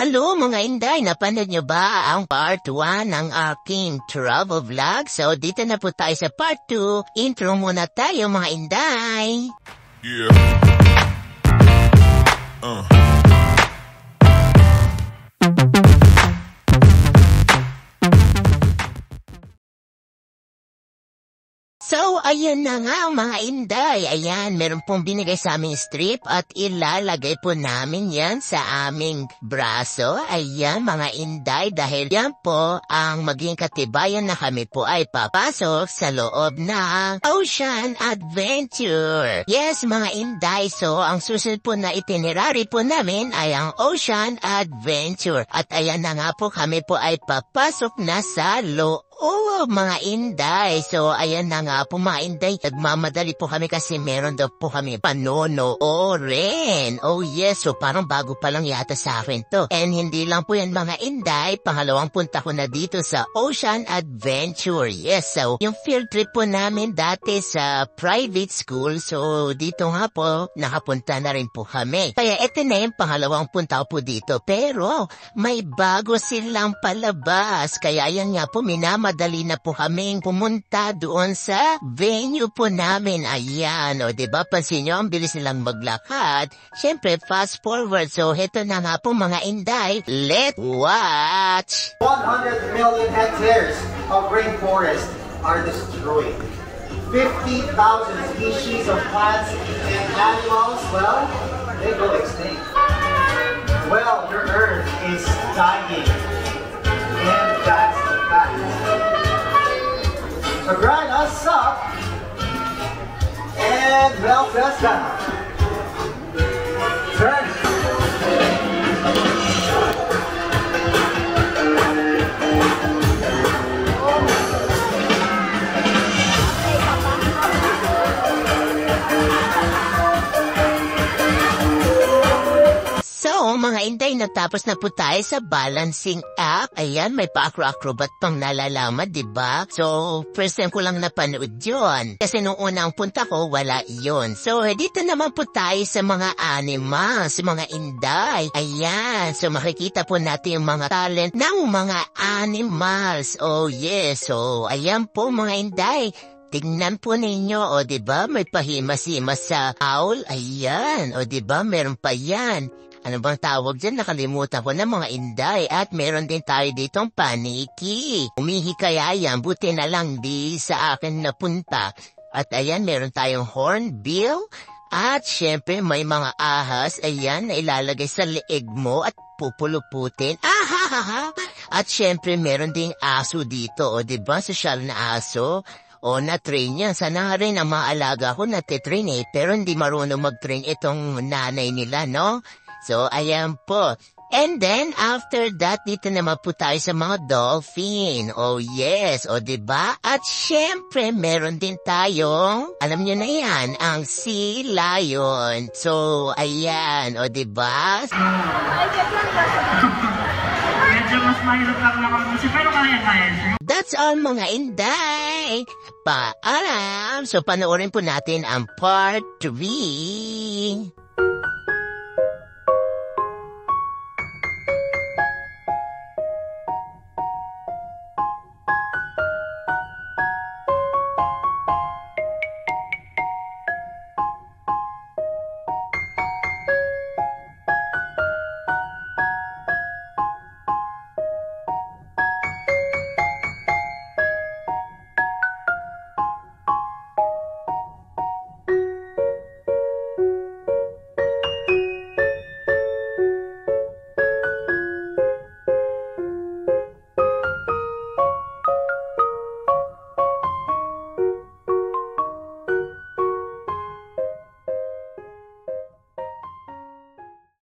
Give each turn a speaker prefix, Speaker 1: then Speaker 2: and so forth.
Speaker 1: Hello mga Inday, napanood nyo ba ang part 1 ng aking travel vlog? So dito na po tayo sa part 2. Intro muna tayo mga Inday.
Speaker 2: Yeah.
Speaker 1: So, ayan na nga mga Inday. Ayan, meron pong binigay sa aming strip at ilalagay po namin yan sa aming braso. Ayan mga Inday, dahil yan po ang maging katibayan na kami po ay papasok sa loob ng Ocean Adventure. Yes mga Inday, so ang susunod po na itinerary po namin ay ang Ocean Adventure. At ayan na nga po, kami po ay papasok na sa loob. Mga Inday. So, ayan na nga po mga Inday. Nagmamadali po kami kasi meron daw po kami panonoorin. Oh yes, so parang bago pa lang yata sa akin to. And hindi lang po yan mga Inday. Pangalawang punta ko na dito sa Ocean Adventure. Yes, so yung field trip po namin dati sa private school. So, dito nga po, nakapunta na rin po kami. Kaya ito na yung pangalawang punta ko po dito. Pero, may bago silang palabas. Kaya yan nga po, minamadali na po kaming pumunta doon sa venue po namin. Ayan, o diba, pansin nyo, ang bilis nilang maglakad. Siyempre, fast forward. So, heto na nga po mga Inday. Let's watch!
Speaker 3: 100 million hectares of rainforest are destroyed. 50,000 species of plants and animals, well, they go extinct. Well, the earth is dying. And that's the fact. So grind us up and melt us down. Turn.
Speaker 1: So, mga Inday, natapos na po tayo sa balancing act. Ayan, may pa-acro-acrobat pang nalalaman, diba? So, first time ko lang napanood yun. Kasi nung unang punta ko, wala yun. So, dito naman po tayo sa mga animals, mga Inday. Ayan, so makikita po natin yung mga talent ng mga animals. Oh, yes. So, ayan po mga Inday. Tingnan po ninyo, o diba, may pahimas-himas sa owl. Ayan, o diba, meron pa yan. Ano bang tawag dyan? Nakalimutan ko na mga Inday. At meron din tayo ditong paniki. Umihi kaya yan, buti na lang di sa akin napunta. At ayan, meron tayong hornbill. At syempre may mga ahas, ayan, na ilalagay sa leeg mo at pupuluputin. Ahahaha! At syempre meron ding aso dito, o diba, sosyal na aso. O na-train yan. Sana rin ang mga alaga ko natitrain pero hindi marunong mag-train itong nanay nila, no? So, ayan po. And then, after that, dito naman po tayo sa mga dolphin. Oh, yes. O, diba? At syempre, meron din tayong, alam nyo na yan, ang sea lion. So, ayan. O, diba?
Speaker 4: Medyo mas mahirap lang naman kasi pero kaya-kaya siya.
Speaker 1: That's all mga Inday. Paalam. So, panoorin po natin ang part 3.